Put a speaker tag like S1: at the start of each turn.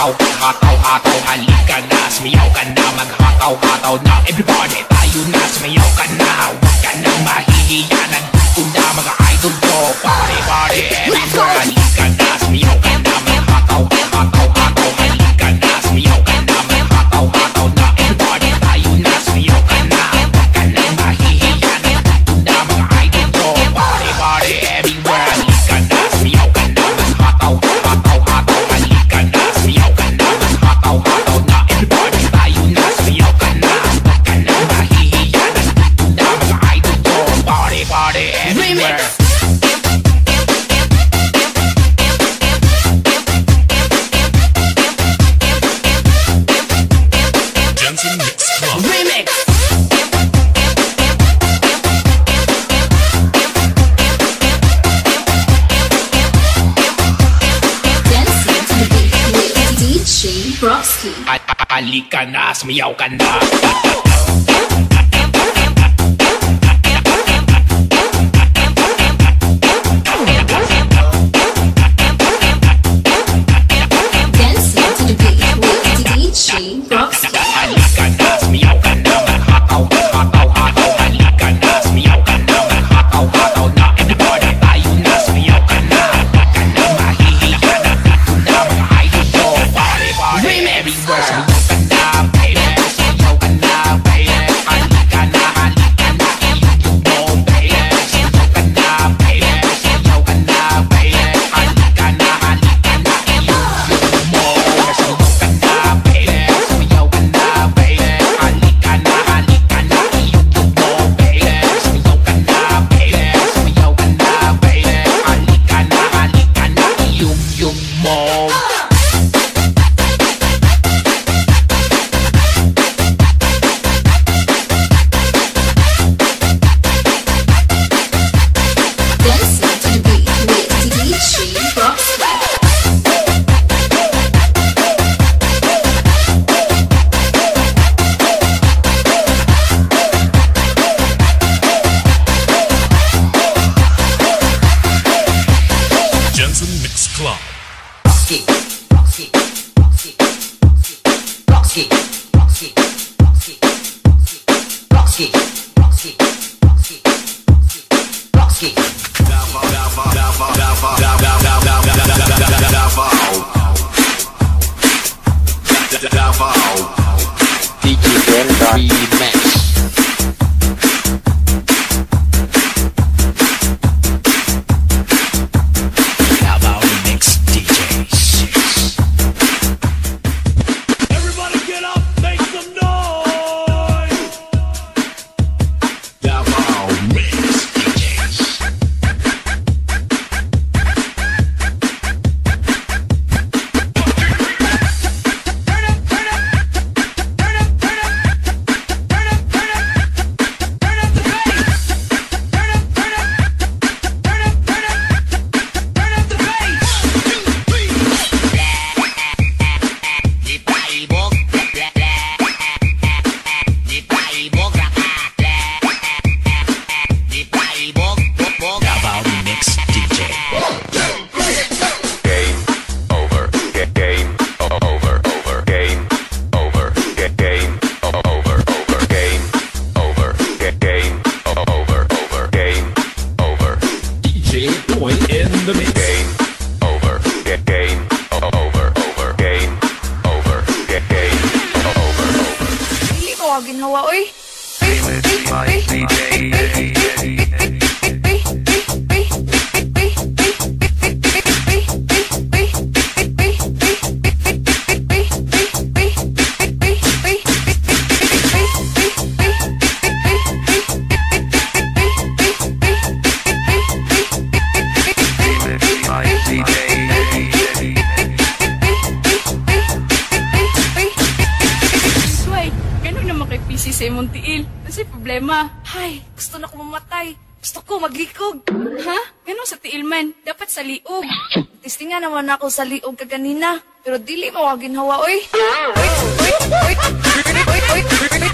S1: Hataw, halika na, sumayaw ka na. Maghataw na, everybody, tayo na, sumayaw ka na. Huwag ka nang mahihiya, nandito na mga idol ko. Party, everywhere, halika na, sumayaw ka na. Maghataw, halika na, sumayaw ka na. Maghataw na, everybody, tayo na, sumayaw ka na. Huwag ka nang mahihiya, nandito na mga idol ko. Party, everywhere, halika na, sumayaw ka na. Maghataw, halika na, sumayaw ka na. Maghataw na, everybody, tayo na, sumayaw ka na. Huwag ka nang mahihiya, nandito na mga idol ko. Party, everywhere.
S2: Johnson Mix Club
S3: Remix.
S4: Dancing to the beat with DJ Broski.
S1: Halika na, sumayaw ka na.
S4: Dancing to the beat with DJ Broski.
S1: Halika na, sumayaw ka na. Maghataw, halika na, sumayaw ka na. Maghataw na, everybody, tayo na, sumayaw ka na. Huwag ka nang mahihiya, nandito na mga idol ko. Party, everywhere, sumayaw ka na, baby. Sumayaw ka na, baby. Halika na, iyong mo, baby. Sumayaw ka na, baby. Sumayaw ka na, baby. Halika na, iyong mo. Sumayaw ka na, baby. Sumayaw ka na, baby. Halika na, iyong mo, baby. Sumayaw ka na, baby. Sumayaw ka na, baby. Halika na, iyong mo.
S4: Dancing to the beat with DJ Broski.
S2: Johnson Mix Club
S1: DJ Brenda Remix. Davao Mix DJs.
S2: Everybody get up, make some noise.
S1: Davao Mix DJs. Davao Mix DJ.
S5: Game over. Game over. Game over. Game over. Game over. Game over. Game over.
S1: DJ Boy in the mix.
S5: Game over. Game over. Game over. Game over.
S3: Dili ko wag ginawa oy. Sway, ganun naman kay PC sa imong tiil. Kasi problema. Hay, gusto na ko mamatay. Gusto ko maglikog. Ha? Ganun sa tiil man. Dapat sa liog. Testingan naman ako sa liog kaganina. Pero dili mawagin hawa, oy. Oy, oy, oy, oy, oy, oy, oy.